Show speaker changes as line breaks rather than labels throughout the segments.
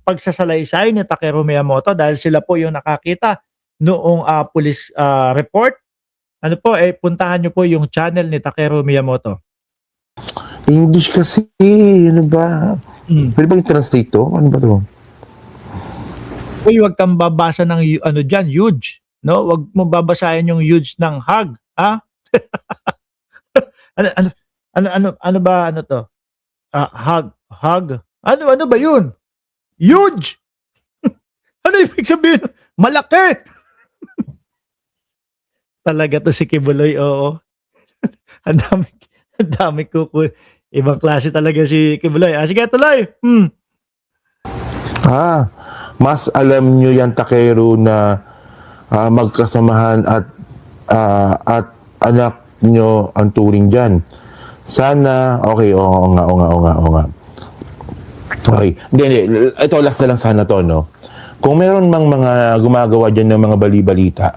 pagsasalaysay ni Takeru Miyamoto dahil sila po yung nakakita noong police report. Ano po, puntahan nyo po yung channel ni Takeru Miyamoto.
English kasi, ano ba? Pwede bang i-translate to? Ano ba to?
Uy, wag kang babasa ng ano dyan, huge. No? Wag mo babasahin yung huge ng hug. Ha? ano ba ano to? Hug. Ano ba yun? Huge! Ano ibig sabihin? Malaki! Talaga to si Kibuloy, oo. ang dami ibang klase talaga si Kibuloy. Sige, tuloy.
Mas alam nyo yan, Takeru, na magkasamahan at anak nyo ang turing dyan. Sana, okay, oo nga. Okay, hindi. Ito, last na lang sana to, no? Kung meron mang mga gumagawa dyan ng mga bali-balita,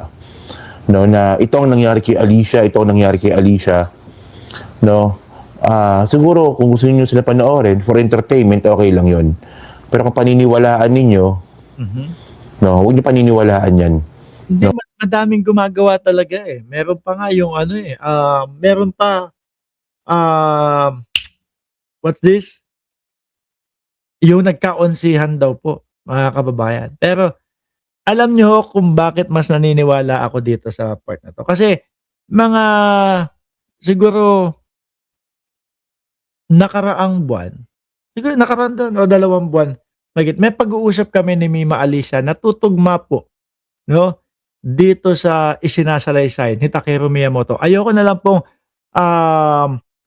no, na ito ang nangyari kay Alicia, no, siguro kung gusto niyo sila panoorin for entertainment, okay lang yon. Pero kung paniniwalaan ninyo, no, huwag niyo paniniwalaan yan.
Hindi, madaming gumagawa talaga eh. Meron pa nga yung ano eh, meron pa, what's this? Yung nagkaonsihan daw po, mga kababayan. Pero, alam nyo kung bakit mas naniniwala ako dito sa part na to. Kasi, mga, siguro, nakaraang buwan, siguro nakaraan doon, o 2 buwan, may pag-uusap kami ni Mima Alicia na tutugma po, no? Dito sa isinasalaysay ni Takeru Miyamoto. Ayoko na lang pong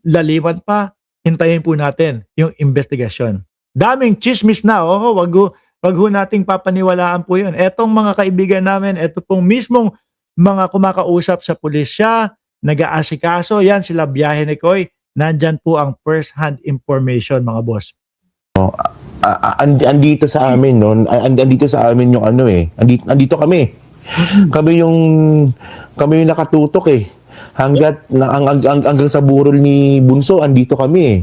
laliman pa, hintayin po natin yung investigasyon. Daming chismis na, wag ho nating papaniwalaan po yun. Etong mga kaibigan namin, eto pong mismong mga kumakausap sa pulisya, nag-aasikaso, yan sila biyahe ni Koy, nandyan po ang first-hand information, mga boss.
Andito sa amin, no? Andito sa amin yung ano eh. Andito kami. Kami yung nakatutok eh. Hanggang sa burol ni Bunso, andito kami eh.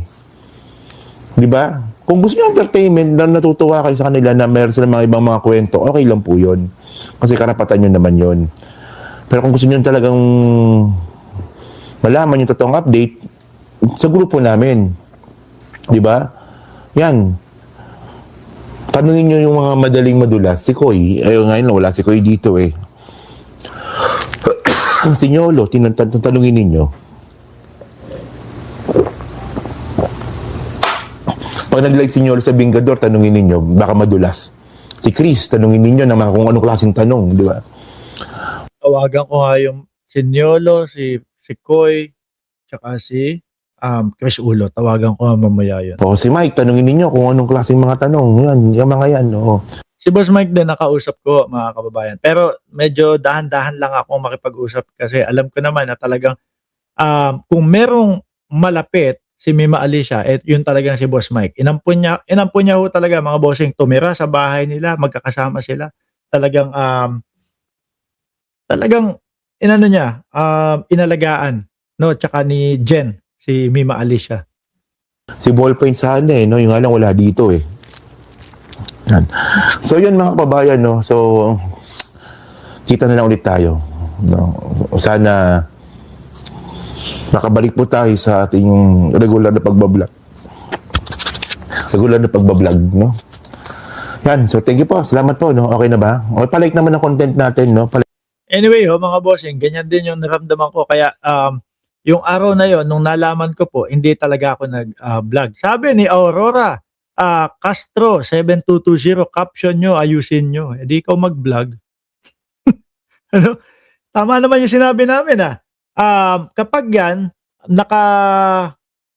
'Di ba? Kung gusto niyo entertainment, na natutuwa kayo sa kanila na meron silang mga ibang mga kwento, okay lang po 'yon. Kasi karapatan niyo naman 'yon. Pero kung gusto niyo talagang malaman yung totoong update, sa grupo namin. 'Di ba? Yan. Tanungin nyo yung mga madaling madulas. Si Koy, ngayon wala si Koy dito eh. Si Nyolo, tanungin ninyo. Pag nag-like si Nyolo sa Bingador, tanungin ninyo, baka madulas. Si Chris, tanungin ninyo na kung anong klaseng tanong, di ba?
Tawagan ko nga yung si Nyolo, si Koy, tsaka si Chris Ulo. Tawagan ko nga mamaya yun.
O si Mike, tanungin ninyo kung anong klaseng mga tanong. Yan, yung mga yan. Oo.
Si Boss Mike din nakausap ko, mga kababayan. Pero medyo dahan-dahan lang ako makipag-usap kasi alam ko naman na talagang kung merong malapit si Mima Alicia, yun talagang si Boss Mike. Inampun niya ho talaga, mga bossing, tumira sa bahay nila, magkakasama sila. Talagang inano niya, inalagaan, no, tsaka ni Jen, si Mima Alicia.
Si Ballpoint sana eh, no? Yung nga lang wala dito eh. Yan. So yun mga kababayan, no? So, kita na lang ulit tayo. No? Sana nakabalik po tayo sa ating regular na pagbablog. No? Yan. So, thank you po. Salamat po, no? Okay na ba? O, palike naman ang content natin, no?
Anyway, mga bossing, ganyan din yung naramdaman ko. Kaya, yung araw na yon, nung nalaman ko po, hindi talaga ako nag-vlog. Sabi ni Aurora Castro 7220, caption nyo, ayusin nyo. Hindi ikaw mag-vlog. Ano? Tama naman yung sinabi namin kapag yan,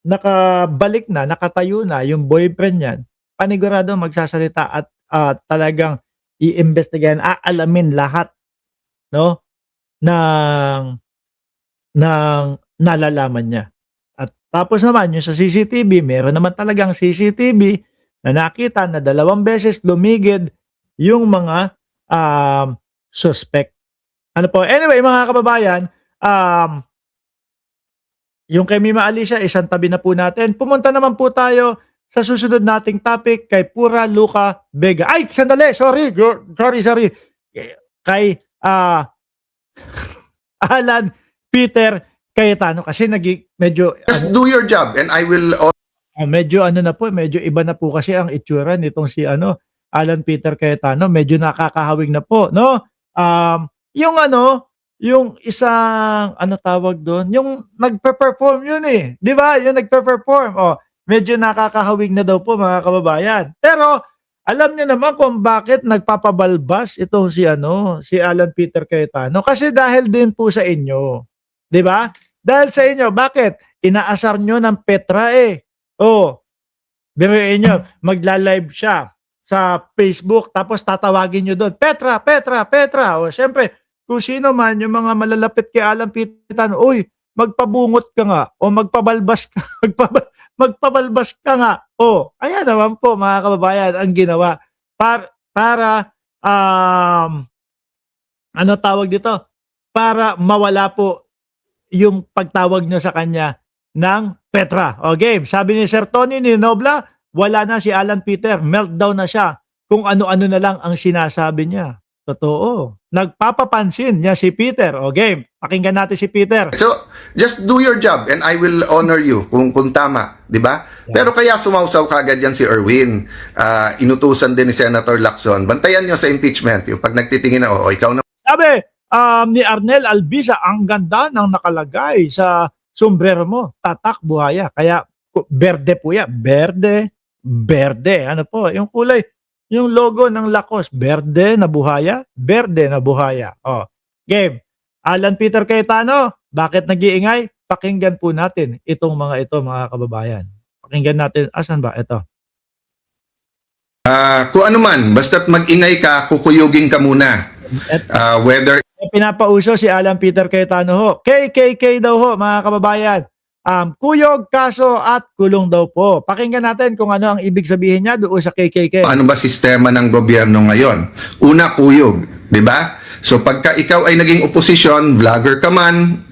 nakabalik na, nakatayo na yung boyfriend niyan, panigurado magsasalita at talagang i-investigahan, aalamin lahat, no, ng nalalaman niya. At tapos naman yung sa CCTV, meron naman talagang CCTV na nakita na 2 beses lumigid yung mga suspect. Ano po? Anyway, mga kababayan, yung kay Mima Alicia, isang tabi na po natin. Pumunta naman po tayo sa susunod nating topic kay Pura Luca Vega. Ay, sandali, sorry. Sorry. Kay Alan Peter Cayetano kasi medyo
Just do your job and I will
medyo na po, medyo iba na po kasi ang itsura nitong si Alan Peter Cayetano, medyo nakakahawig na po, no? Yung yung isang tawag doon, yung nagpe-perform yun eh. 'Di ba? Yung nagpe-perform. Medyo nakakahawig na daw po mga kababayan. Pero alam niyo naman kung bakit nagpapabalbas itong si Alan Peter Cayetano kasi dahil din po sa inyo. 'Di ba? Dahil sa inyo, bakit? Inaasar nyo ng Petra eh. Biruin nyo, magla-live siya sa Facebook tapos tatawagin nyo doon, Petra. Syempre, kung sino man yung mga malalapit kay Alan Peter Cayetano, uy, magpabungot ka nga o magpabalbas ka, magpabalbas ka nga. Ayan naman po mga kababayan ang ginawa para tawag dito? Para mawala po yung pagtawag nyo sa kanya ng Petra. Game. Sabi ni Sir Tony ni Nobla, wala na si Alan Peter. Meltdown na siya. Kung ano-ano na lang ang sinasabi niya. Totoo. Nagpapapansin niya si Peter. Game. Pakinggan natin si Peter.
So, just do your job and I will honor you kung tama, 'di ba?
Yeah.
Pero kaya sumausaw kagad yan si Erwin. Inutusan din ni Senator Lacson. Bantayan niyo sa impeachment. Yung pag nagtitingin na, ikaw na
Sabi ni Arnel Albiza, ang ganda ng nakalagay sa sombrero mo. Tatak buhaya. Kaya berde po yan. Berde. Ano po? Yung kulay, yung logo ng Lacoste. Berde na buhaya. Game. Alan Peter Cayetano, bakit nag-iingay? Pakinggan po natin itong mga kababayan. Pakinggan natin. Asan ba? Ito.
kung ano man, basta't mag-ingay ka, kukuyugin ka muna. Whether
Pinapauso si Alan Peter Cayetano ho. KKK daw ho, mga kababayan. Kuyog, kaso at kulong daw po. Pakinggan natin kung ano ang ibig sabihin niya doon sa KKK.
ano ba sistema ng gobyerno ngayon? Una, kuyog, di ba? So pagka ikaw ay naging oposisyon, vlogger ka man,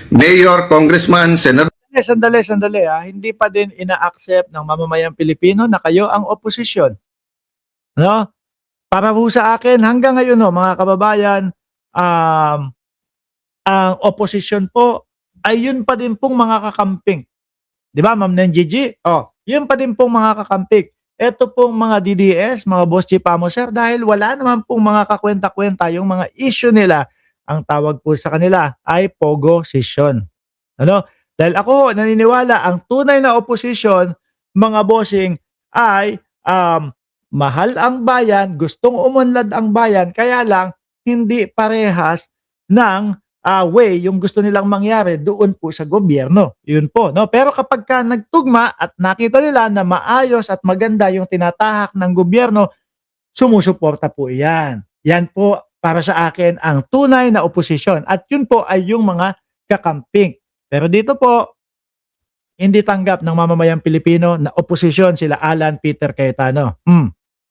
mayor, congressman, senador,
Sandali. Hindi pa din ina-accept ng mamamayang Pilipino na kayo ang oposisyon. No? Para po sa akin, hanggang ngayon ho, mga kababayan, ang oposisyon po ay yun pa din pong mga kakamping. Di ba, Ma'am Nenjiji? Yun pa din pong mga kakamping. Ito pong mga DDS, mga Boss Chipamo, sir, dahil wala naman pong mga kakwenta-kwenta, yung mga issue nila, ang tawag po sa kanila ay Pogo-session. Ano? Dahil ako naniniwala, ang tunay na oposisyon, mga bossing, ay mahal ang bayan, gustong umunlad ang bayan, kaya lang hindi parehas ng way yung gusto nilang mangyari doon po sa gobyerno. Yun po. No? Pero kapag ka nagtugma at nakita nila na maayos at maganda yung tinatahak ng gobyerno, sumusuporta po yan. Yan po para sa akin ang tunay na oposisyon. At yun po ay yung mga kakamping. Pero dito po, hindi tanggap ng mamamayang Pilipino na oposisyon sila Alan Peter Cayetano.